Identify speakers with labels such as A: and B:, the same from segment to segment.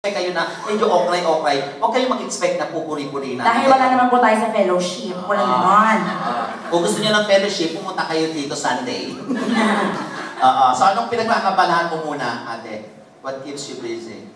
A: kayo na medyo okray-okray, huwag kayong mag-expect na pupuri-puri na.
B: Dahil wala naman po tayo sa fellowship. Wala naman.
A: Kung gusto niyo ng fellowship, pumunta kayo dito Sunday. So anong pinagkakabalahan mo muna, ate? What keeps you busy?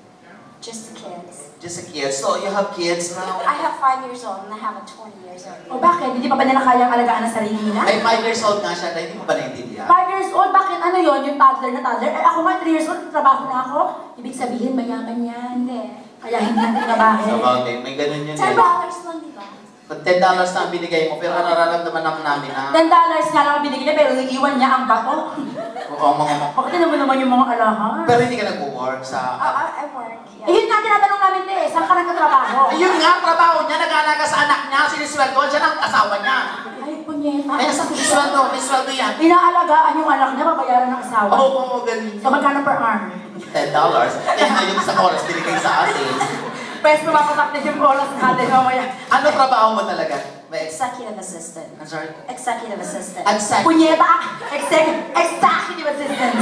C: Just the kids.
A: Just a kid. So you have kids now?
C: I have 5 years old and I have a 20 years old.
B: O bakit? Hindi pa ba nila kayang alagaan ang sarili nila?
A: Ay, 5 years old nga siya, hindi mo ba naintindihan?
B: 5 years old? Bakit? Ano yon? Yung toddler na toddler? Eh ako nga 3 years old, trabaho na ako. Ibig sabihin, mayaman yan.
C: Hindi.
B: Kaya hindi natin trabaho.
A: So, okay, may ganun yun
C: $10 lang, di ba?
A: $10 na ang binigay mo, pero nararamdaman naman namin na...
B: $10 nga lang ang binigay niya, pero iiwan niya ang bato.
A: Oo, mga...
B: Bakit naman yung mga alahan?
A: Pero hindi ka nag-work sa...
C: I work, yeah.
B: Eh yun nga, tinatanong namin eh, saan ka nagtatrabaho?
A: Ayun nga, trabaho niya, nag-aalaga sa anak niya, sinisweldoan siya ng asawa niya.
B: Ay, punyeta.
A: Ay, may sweldo yan.
B: Inaalagaan yung anak niya, babayaran ng asawa.
A: Oo, ganun.
B: So magkano per hour?
A: $10. Kaya nga yung isang oras binigay sa atin.
B: Pwes mapapatak na yung oras natin mamaya.
A: Ano trabaho mo talaga? May
C: Executive assistant.
A: I'm sorry?
C: Executive assistant.
B: Punyeta! Executive assistant!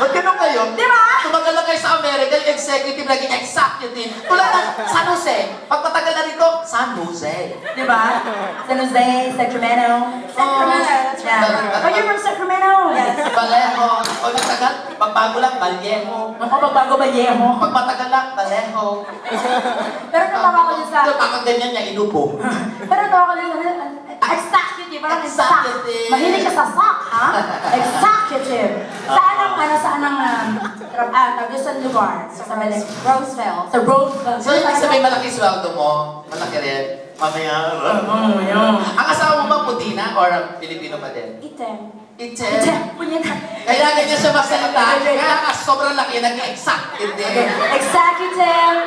A: Ba't ganun kayo?
B: Di ba?
A: Tumagal lang kayo sa America, yung executive, naging executive. Tulad ng San Jose. Pag matagal na rito, San Jose.
B: Di ba? San Jose, Sacramento.
C: Sacramento, that's
B: Yeah. Oh, you're from Sacramento? Yes.
A: Vallejo. Pag matagal, pagbago lang, Vallejo.
B: Makapagbago ba Yeho?
A: Pag matagal lang, Vallejo.
B: Pero natawa ko dyan sa...
A: Pero kakaganyan niya, inupo.
B: Pero natawa ko dyan sa... Executive, parang
A: Executive.
B: Mahilig ka sa sock, ha? Executive. Saan ang, saan ang, sa lugar? Sa Malay.
C: Roosevelt.
B: Sa Roosevelt.
A: So, ibig sabihin malaki sweldo mo, malaki rin. Mamaya. Ang asawa mo ba puti na or Pilipino pa din?
C: Item.
A: Item.
B: Punyeta.
A: Kaya ganyan siya magsalita. Kaya ka sobrang laki, nag-exact. Hindi.
B: Executive.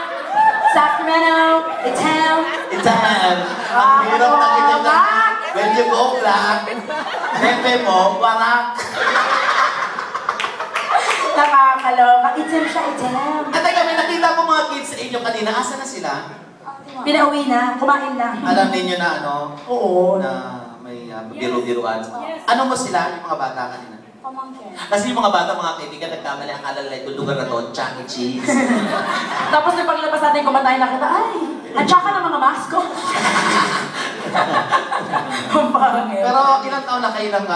B: Sacramento. Item.
A: Item. Ang hirap na kita. When you go black, bebe mo, warak.
B: Nakakaloka. Item siya, item.
A: At teka, may nakita ko mga kids sa inyo kanina. Asa na sila?
B: Pinauwi na. Kumain na.
A: Alam ninyo na ano?
B: Oo.
A: Na may biro-biruan. Ano mo sila, yung mga bata kanina?
C: Pamangkin.
A: Kasi yung mga bata, mga kaibigan, nagkamali ang alala itong lugar na to, Chuck E. Cheese.
B: Tapos yung paglabas natin, kumatayin nakita, ay, at saka ng mga masko. Ang pangit.
A: Pero ilang taon na kayo ng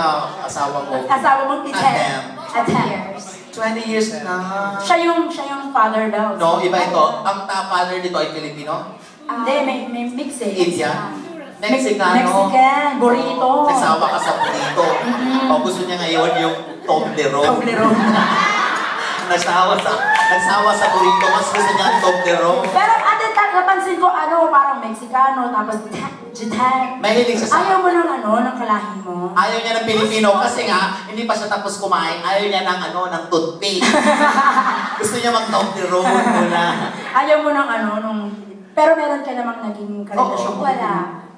A: asawa mo?
B: Asawa mong item.
C: At 10 years.
A: 20 years na.
B: Siya yung father daw.
A: No, iba ito. Ang father dito ay Filipino?
B: Hindi, may mix eh.
A: India? Mexicano?
B: Mexican, burrito.
A: Nagsawa ka sa burrito. O gusto niya ngayon yung Toblerone.
B: Toblerone.
A: Nagsawa sa burrito, mas gusto niya ang Toblerone.
B: Pero ate, napansin ko, parang Mexicano, tapos Jitan.
A: Mahilig siya sa...
B: Ayaw mo ng kalahi mo.
A: Ayaw niya ng Pilipino kasi nga, hindi pa siya tapos kumain. Ayaw niya ng toothpaste. Gusto niya mag-Toblerone muna.
B: Ayaw mo pero meron ka namang naging karelasyon.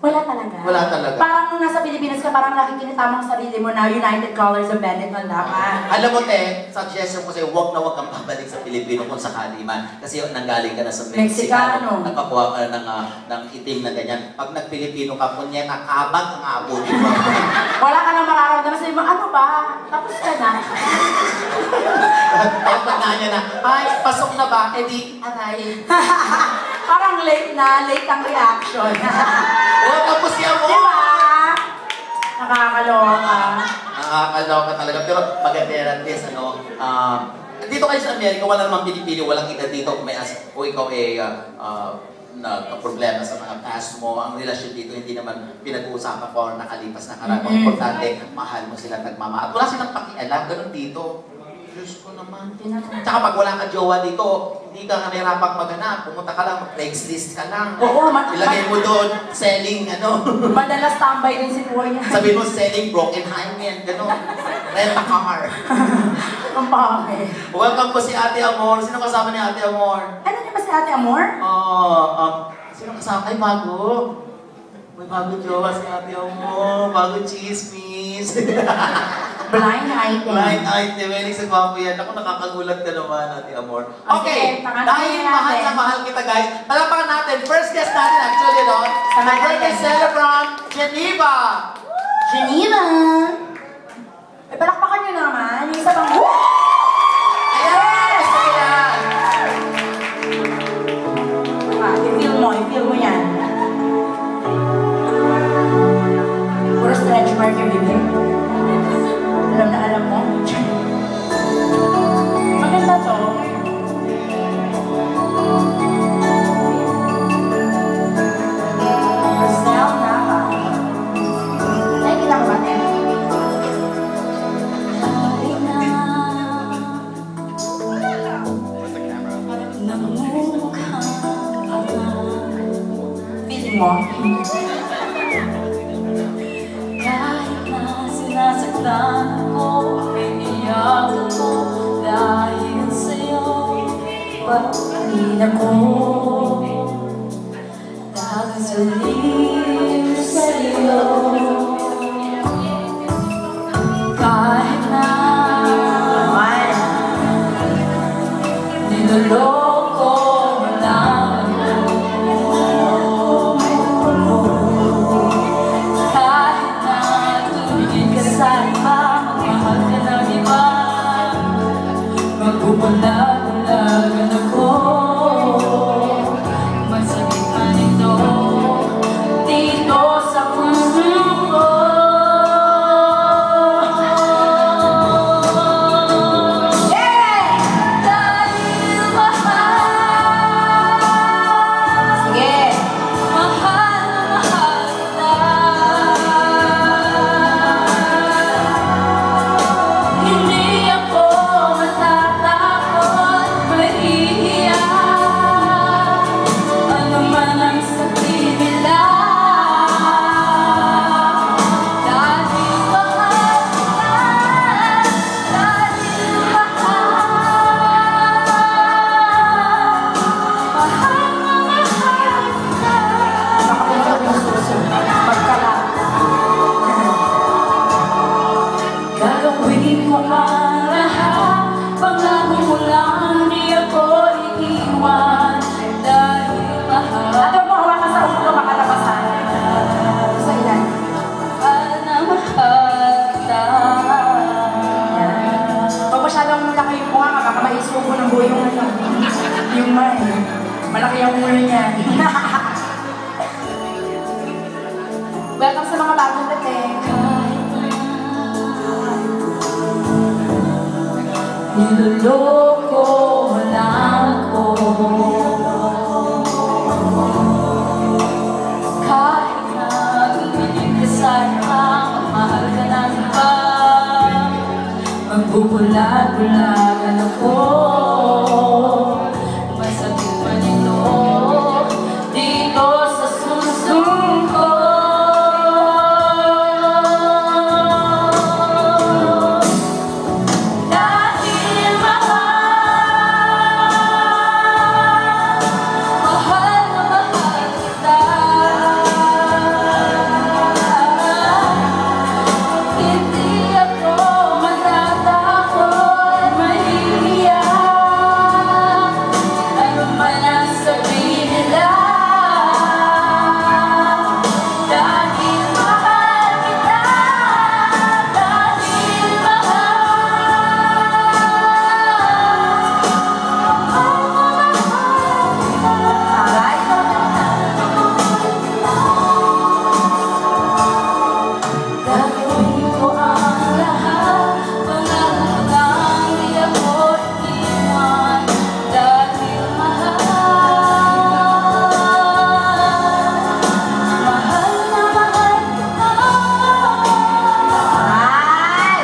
B: Wala talaga.
A: Wala talaga.
B: Parang nung nasa Pilipinas ka, parang nakikita mo ang sarili mo na United Colors of Benetton dapat.
A: Alam mo, suggestion ko sa'yo, huwag kang babalik sa Pilipino kung sakali man. Kasi nanggaling ka na sa
B: Mexicano.
A: Nakakuha ka ng itim na ganyan. Pag nag-Pilipino ka, kunyeta, kabag ang aabutin mo.
B: Wala ka nang mararamdaman. Sabi mo, ano ba? Tapos ka na.
A: Kaya pag niya na, ay, pasok na ba? Eh di, aray.
B: Parang late ang reaction.
A: Oo, tapos siya mo!
B: Diba? Nakakaloka.
A: Nakakaloka talaga. Pero maganda yan at least, dito kayo sa Amerika, wala namang pinipili, walang edad dito kung ikaw ay nagka-problema sa mga past mo. Ang relasyon dito, hindi naman pinag-uusapan ko or nakalipas na karang. Importante, mahal mo sila, nagmamahal. At wala silang pakialam, ganun dito. Diyos ko naman. Tsaka pag wala ka jowa dito, hindi ka nahirapang maghanap. Pumunta ka lang, Craigslist ka lang.
B: Oo,
A: ilagay mo doon, selling,
B: Madalas tambay din si Boy.
A: Sabi mo, selling broken hymen, gano'n. Rent a car.
B: Ang pangit.
A: Welcome po si Ate Amor. Sino kasama ni Ate Amor?
B: Ano niya ba si Ate Amor?
A: Sino kasama? Ay, bago. May bago jowa si Ate Amor. Bago chismis.
B: Blind item.
A: Blind item. May sa gwapo yan. Ako, nakakagulat ka naman, Ate Amor.
B: Okay,
A: dahil mahal na mahal kita, guys. Palapakan natin. First guest natin, actually, my birthday celebrant, Geneva.
B: Geneva! Palakpakan nyo naman. Yung isa pang...
A: Ayan! Yes! Ayan!
B: i-feel mo yan. Puro stretch mark yung bibig. Alam na alam mo. Maganda to. Rosel Nava. Nakikita ko ba, Tem? Feeling mo?
C: Kahit na sinasaktan ako, iniyak ako dahil sa'yo. Pagkain ako dahil salir sa'yo. Kahit na niloloko mo lang ako. Kahit na tumingin ka sa iba, magmahal ka ng iba, magbubulag-bulagan ako. Masakit man ito dito sa puso ko. Dahil mahal,
B: Sige.
C: mahal na mahal kita. Hindi ako matatakot, mahihiya. Ano man ang sabihin nila. Dahil mahal kita, dahil mahal. Mahal na mahal kita.
B: Nakapunta yung susunod. Pagkalat.
C: Gagawin ko ang lahat, pangako mo lang di ako iiwan. Dahil mahal,
B: At huwag mo hawakan sa ulo, makalabasan. Sa ilan?
C: mahal na mahal kita.
B: Pag masyadong malaki yung mukha ka, baka maisubo ng buo yung ano. Yung man. Malaki yung ulo niya. Welcome sa mga bagong dating.
C: Niloloko mo lang ako. Kahit na tumingin ka sa iba, mahal ka ng iba, magbubulag-bulagan ako. Masakit man ito dito sa suso ko. Dahil mahal, mahal na mahal kita. Hindi ako matatakot, mahihiya. Ano man ang sabihin nila. Dahil mahal kita, dahil
B: Alright?
C: gagawin ko ang lahat, pangako lang di ako iiwan. Dahil mahal, mahal na mahal kita.
B: Ay!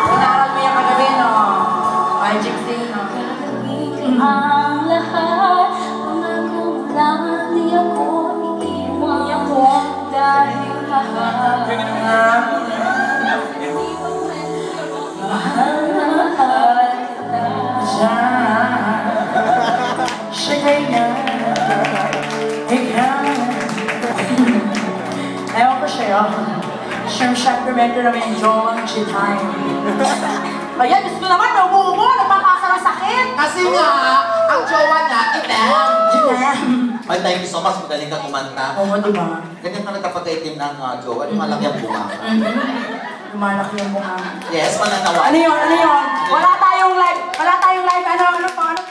B: Inaral mo yung kagabi, no? Magic thing, no?
C: Gagawin ko ang lahat, pangako lang di ako iiwan. Dahil mahal, mahal na mahal kita.
B: Shagay na. Ikaw. Ewan ko sa'yo. Siyang Sacramento naman yung John Chitay. Ayan, gusto ko naman, naubo-ubo, nagpapasa ng sakit.
A: Kasi nga, ang jowa niya, item.
B: Jinem.
A: Ay, thank you so much. Magaling ka kumanta.
B: Oo, diba?
A: Ganyan ka nagkapag-itim ng jowa. Lumalaki ang bunga.
B: Lumalaki yung bunga.
A: Yes, mananawa.
B: Ano yun? Ano yun? Wala tayong live, ano pa, ano